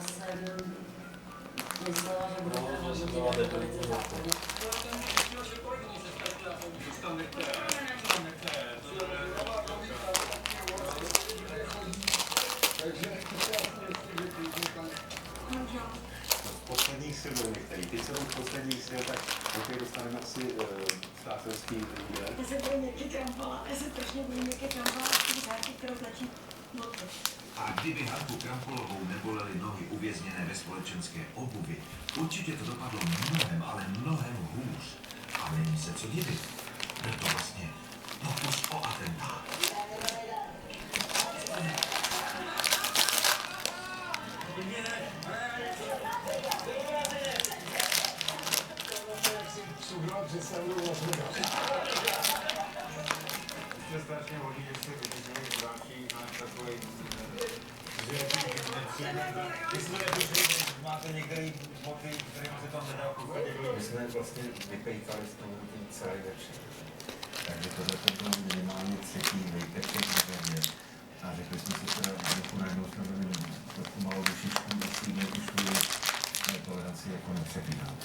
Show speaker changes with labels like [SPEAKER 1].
[SPEAKER 1] jsem myslela, že budete hodit velice zákonně.
[SPEAKER 2] Posledních sil byl některý. Teď jsem z posledních sil, tak OK, dostaneme asi přátelský výběr.
[SPEAKER 1] Já se bojím měkky Krampala, já se strašně bojím měkky Krampala, kterou tlačí noty.
[SPEAKER 3] A kdyby Hanku Krampolovou nebolely nohy uvězněné ve společenské obuvi, určitě to dopadlo mnohem, ale mnohem hůř. A není se co divit. Byl to vlastně pokus o atentát.
[SPEAKER 4] Jste strašně hodí, že se vypíšeli další náš takový, máte některý boty, kterým se tam nedá pochodit.
[SPEAKER 5] My jsme vlastně vypejkali z toho celý večer. Takže tohle to bylo minimálně třetí vejpeček v země. A řekli jsme si teda, že najednou jsme byli trochu malou dušičku, jestli už tu toleranci jako nepřepínám.